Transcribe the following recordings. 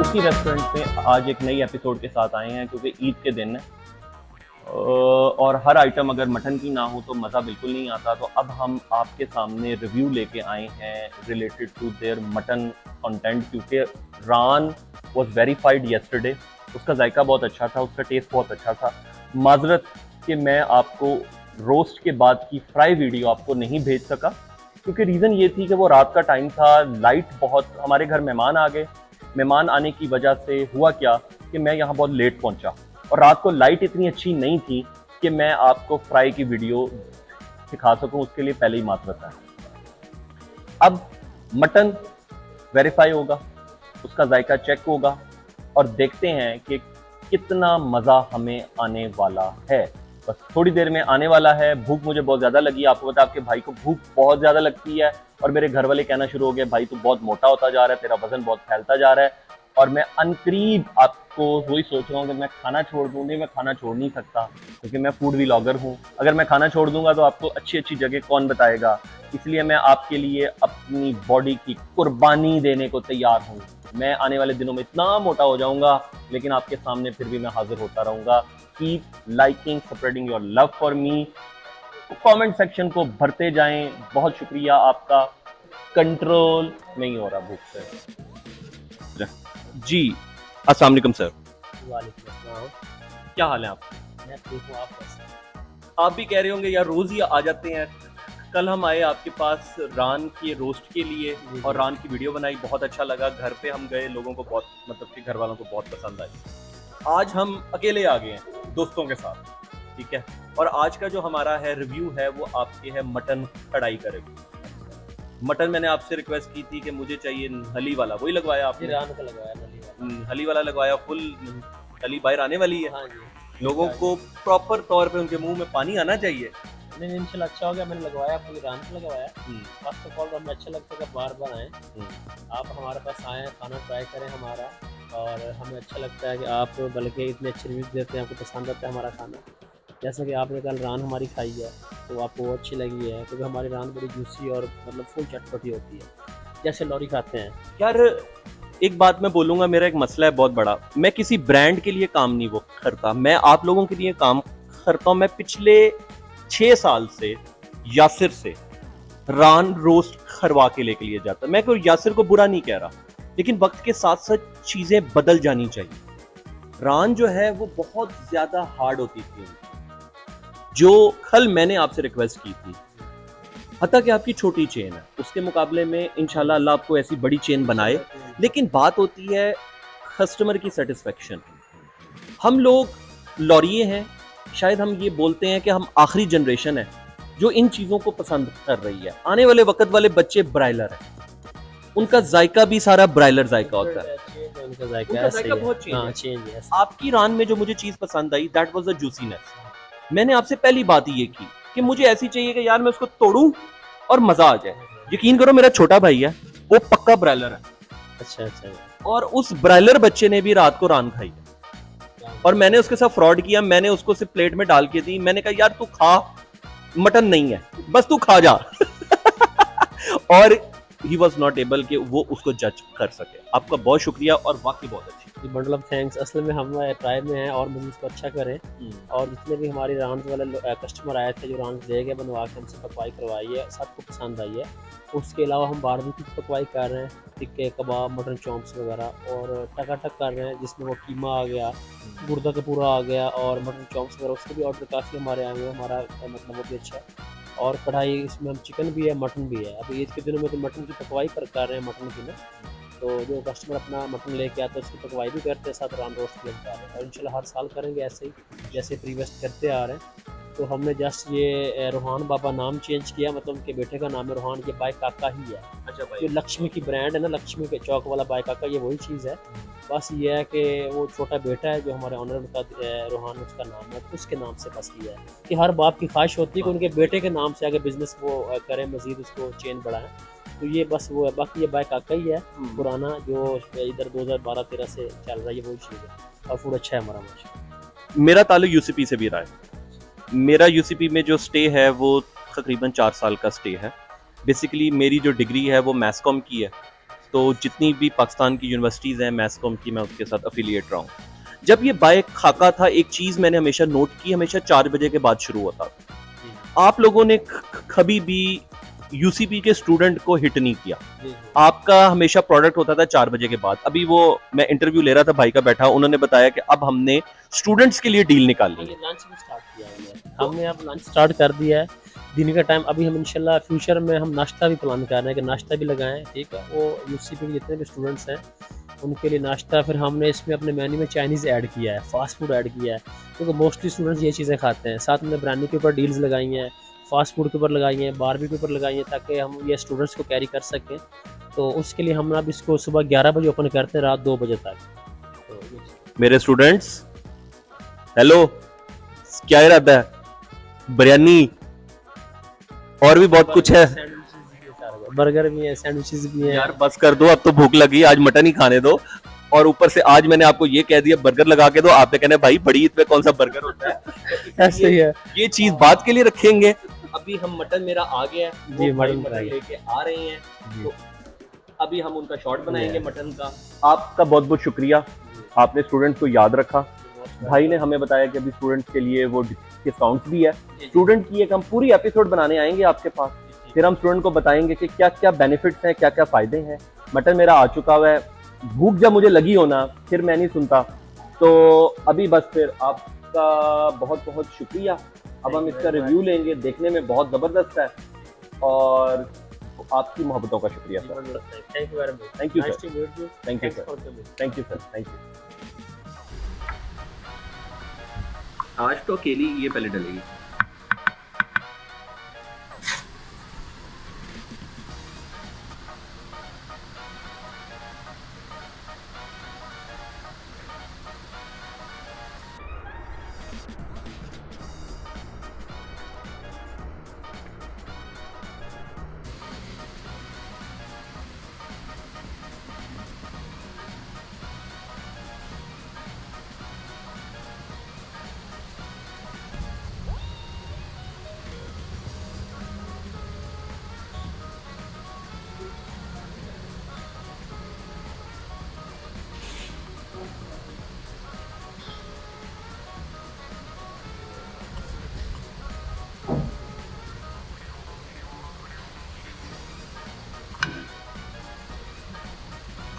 उसी रेस्टोरेंट में आज एक नई एपिसोड के साथ आए हैं क्योंकि ईद के दिन है और हर आइटम अगर मटन की ना हो तो मज़ा बिल्कुल नहीं आता। तो अब हम आपके सामने रिव्यू लेके आए हैं related to their mutton content, क्योंकि रान वाज वेरीफाइड येस्टरडे। उसका जायका बहुत अच्छा था, उसका टेस्ट बहुत अच्छा था। माजरत कि मैं आपको रोस्ट के बाद की फ्राई वीडियो आपको नहीं भेज सका, क्योंकि रीज़न ये थी कि वो रात का टाइम था, लाइट बहुत, हमारे घर मेहमान आ गए। मेहमान आने की वजह से हुआ क्या कि मैं यहाँ बहुत लेट पहुँचा और रात को लाइट इतनी अच्छी नहीं थी कि मैं आपको फ्राई की वीडियो दिखा सकूँ, उसके लिए पहले ही माजरत है। अब मटन वेरीफाई होगा, उसका जायका चेक होगा और देखते हैं कि कितना मज़ा हमें आने वाला है। बस थोड़ी देर में आने वाला है। भूख मुझे बहुत ज़्यादा लगी। आपको पता है आपके भाई को भूख बहुत ज़्यादा लगती है और मेरे घर वाले कहना शुरू हो गए, भाई तू बहुत मोटा होता जा रहा है, तेरा वजन बहुत फैलता जा रहा है। और मैं अनकरीब आपको वही सोच रहा हूँ कि मैं खाना छोड़ दूँ। नहीं, मैं खाना छोड़ नहीं सकता क्योंकि मैं फूड व्लॉगर हूँ। अगर मैं खाना छोड़ दूंगा तो आपको अच्छी अच्छी जगह कौन बताएगा, इसलिए मैं आपके लिए अपनी बॉडी की कुर्बानी देने को तैयार हूँ। मैं आने वाले दिनों में इतना मोटा हो जाऊंगा, लेकिन आपके सामने फिर भी मैं हाजिर होता रहूंगा। Keep liking, spreading your love for me. Comment section को भरते जाएं। बहुत शुक्रिया आपका। कंट्रोल नहीं हो रहा भूख से। जी अस्सलाम वालेकुम सर। वालेकुम अस्सलाम। क्या हाल है आप? मैं ठीक हूँ, आप कैसे? आप भी कह रहे होंगे यार रोज ही आ जाते हैं। कल हम आए आपके पास रान के रोस्ट के लिए और रान की वीडियो बनाई, बहुत अच्छा लगा। घर पे हम गए, लोगों को बहुत, मतलब कि घर वालों को बहुत पसंद आई। आज हम अकेले आ गए हैं दोस्तों के साथ, ठीक है। और आज का जो हमारा है रिव्यू है वो आपके है मटन कढ़ाई का रिव्यू। मटन मैंने आपसे रिक्वेस्ट की थी कि मुझे चाहिए नली वाला, वही लगवाया आपने? रान का लगवाया, नली वाला। नली वाला लगवाया, फुल नली बाहर आने वाली है। हाँ जी, लोगों को प्रॉपर तौर पे उनके मुंह में पानी आना चाहिए। नहीं इंशाल्लाह अच्छा हो गया, मैंने लगवाया, पूरी रान का लगवाया। फर्स्ट ऑफ ऑल हमें अच्छा लगता है कि बार बार आएँ, आप हमारे पास आएँ, खाना ट्राई करें हमारा। और हमें अच्छा लगता है कि आप बल्कि इतने अच्छे रिव्यूज देते हैं, आपको पसंद आता है हमारा खाना। जैसा कि आपने कल रान हमारी खाई है तो आपको वो अच्छी लगी है, क्योंकि हमारी रान बड़ी जूसी और मतलब फुल चटपटी होती है, जैसे लौरी खाते हैं। यार एक बात मैं बोलूँगा, मेरा एक मसला है बहुत बड़ा। मैं किसी ब्रांड के लिए काम नहीं वो करता, मैं आप लोगों के लिए काम करता हूँ। मैं पिछले 6 साल से यासिर से रान रोस्ट करवा के लेके लिए जाता। मैं कोई यासिर को बुरा नहीं कह रहा, लेकिन वक्त के साथ साथ चीज़ें बदल जानी चाहिए। रान जो है वो बहुत ज़्यादा हार्ड होती थी, जो कल मैंने आपसे रिक्वेस्ट की थी। हता कि आपकी छोटी चेन है, उसके मुकाबले में इंशाल्लाह अल्लाह आपको ऐसी बड़ी चेन बनाए। लेकिन बात होती है कस्टमर की सेटिस्फेक्शन। हम लोग लॉरिये हैं, शायद हम ये बोलते हैं कि हम आखिरी जनरेशन है जो इन चीज़ों को पसंद कर रही है। आने वाले वक्त वाले बच्चे ब्रायलर हैं, उनका जायका भी सारा ब्रायलर जायका होता है। उनका जायका उनका जायका बहुत चेंज है। आपकी रान में जो मुझे चीज़ पसंद आई, दैट वाज द जूसीनेस। मैंने आपसे पहली बात ये की कि मुझे ऐसी चाहिए कि यार मैं उसको तोड़ूं और मजा आ जाए। यकीन करो, मेरा छोटा भाई है, वो पक्का ब्रायलर है। अच्छा अच्छा। और उस ब्रायलर बच्चे ने भी रात को रान खाई है और मैंने उसके साथ फ्रॉड किया। मैंने उसको सिर्फ प्लेट में डाल के दी। मैंने कहा यार तू खा, मटन नहीं है, बस तू खा जा। और ही वॉज नॉट एबल कि वो उसको जज कर सके। आपका बहुत शुक्रिया और वाकई बहुत अच्छी बंडल ऑफ थैंक्स। असल में हम ट्राई में हैं और हम इसको अच्छा करें। और जितने भी हमारी राउंड वाले कस्टमर आए थे, जो राउंड ले गए बनवा के, हमसे पकवाई करवाई है, सबको पसंद आई है। उसके अलावा हम बारबेक्यू की पकवाई कर रहे हैं, टिक्के कबाब, मटन चॉम्प्स वगैरह, और टकाटक कर रहे हैं जिसमें वो कीमा आ गया, गुर्दा का पूरा आ गया और मटन चॉम्प्स वगैरह। उसके भी ऑर्डर काफ़ी हमारे आए हुए हैं, हमारा मतलब वो भी अच्छा है। और कढ़ाई, इसमें हम चिकन भी है, मटन भी है। अभी ईद के दिनों में तो मटन की पकवाई कर रहे हैं, मटन की ना, तो जो कस्टमर अपना मटन लेके आते हैं उसकी पकवाई भी करते हैं, साथ रान रोस्ट भी हम कर रहे हैं। और इंशाल्लाह हर साल करेंगे ऐसे ही, जैसे प्रीवियस करते आ रहे हैं। तो हमने जस्ट ये रोहान बाबा नाम चेंज किया, मतलब उनके बेटे का नाम है रोहान, ये बाय काका ही है। अच्छा जो लक्ष्मी की ब्रांड है ना, लक्ष्मी के चौक वाला बाय काका, ये वही चीज़ है। बस ये है कि वो छोटा बेटा है जो हमारे ऑनर का रोहान उसका नाम है, तो उसके नाम से बस किया है कि हर बाप की ख्वाहिश होती है कि उनके बेटे के नाम से आगे बिजनेस वो करें, मजीद उसको चेन बढ़ाएं। तो ये बस वो है, बाकी ये बाय काका ही है पुराना जो इधर 2012-13 से चल रहा है, ये वही चीज़ है और फूड अच्छा है हमारा माशा। मेरा ताल्लुक यूसीपी से भी रहा है। मेरा यूसीपी में जो स्टे है वो तकरीबन 4 साल का स्टे है। बेसिकली मेरी जो डिग्री है वो मैसकॉम की है, तो जितनी भी पाकिस्तान की यूनिवर्सिटीज़ हैं मैसकॉम की, मैं उसके साथ अफिलिएट रहा हूँ। जब ये बाय खाका था, एक चीज़ मैंने हमेशा नोट की, हमेशा 4 बजे के बाद शुरू होता। आप लोगों ने कभी भी यूसीपी के स्टूडेंट को हिट नहीं किया, आपका हमेशा प्रोडक्ट होता था 4 बजे के बाद। अभी वो मैं इंटरव्यू ले रहा था, भाई का बैठा, उन्होंने बताया कि अब हमने स्टूडेंट्स के लिए डील निकालनी है। लंच भी स्टार्ट किया है, हमने अब लंच स्टार्ट कर दिया है दिन का टाइम। अभी हम इंशाल्लाह फ्यूचर में हम नाश्ता भी प्लान कर रहे हैं कि नाश्ता भी लगाएं, ठीक है। वो यूसीपी के जितने भी स्टूडेंट्स हैं उनके लिए नाश्ता। फिर हमने इसमें अपने मेन्यू में चाइनीज़ ऐड किया है, फास्ट फूड ऐड किया है, क्योंकि मोस्टली स्टूडेंट्स ये चीज़ें खाते हैं। साथ में ब्रांडी के ऊपर डील्स लगाई हैं, फास्ट फूड के ऊपर लगाई हैं, बारबी के ऊपर लगाई हैं, ताकि हम ये स्टूडेंट्स को कैरी कर सकें। तो उसके लिए हम अब इसको सुबह 11 बजे ओपन करते हैं, रात 2 बजे तक। तो मेरे स्टूडेंट्स, हेलो, क्या इरादा है? बिरयानी और भी बहुत कुछ है, बर्गर भी है, सैंडविचेस भी हैं। यार बस कर दो, अब तो भूख लगी, आज मटन ही खाने दो। और ऊपर से आज मैंने आपको ये कह दिया बर्गर लगा के दो, आपने कहना भाई बड़ी ईद पे कौन सा बर्गर होता है। ऐसे ही है, ये चीज बात के लिए रखेंगे। अभी हम मटन मेरा आ गया है जी, मटन लेके आ रहे हैं, तो अभी हम उनका शॉट बनाएंगे मटन का। आपका बहुत बहुत शुक्रिया, आपने स्टूडेंट्स को याद रखा। भाई ने हमें बताया कि अभी स्टूडेंट्स के लिए वो डिस्काउंट्स भी है। स्टूडेंट की एक हम पूरी एपिसोड बनाने आएंगे आपके पास, फिर हम स्टूडेंट को बताएंगे कि क्या क्या बेनिफिट्स हैं, क्या क्या फायदे हैं। मटन मेरा आ चुका हुआ है, भूख जब मुझे लगी हो ना फिर मैं नहीं सुनता। तो अभी बस फिर आपका बहुत बहुत शुक्रिया। अब हम इसका रिव्यू लेंगे, देखने में बहुत ज़बरदस्त है, और आपकी मोहब्बतों का शुक्रिया sir. Thank you very much, thank you sir, thank you sir, thank you sir, thank you. आज तो अकेली ये पहले डलेगी।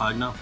आज ना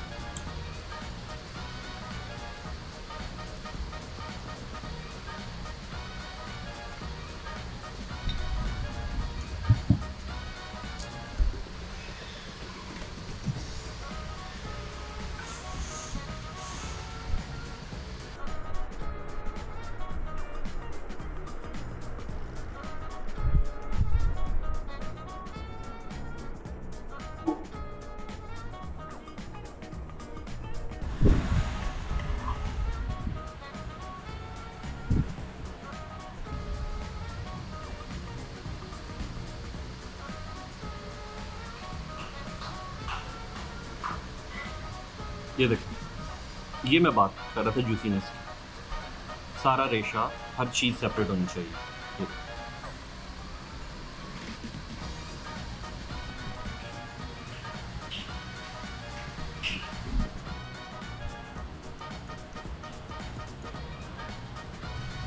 ये देखो, ये मैं बात कर रहा था जूसीनेस की, सारा रेशा हर चीज़ सेपरेट होनी चाहिए।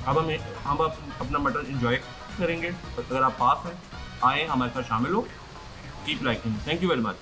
अब हम अपना मटन एंजॉय करेंगे। अगर आप पास हैं, आए हमारे साथ शामिल हो। Keep liking. Thank you very much.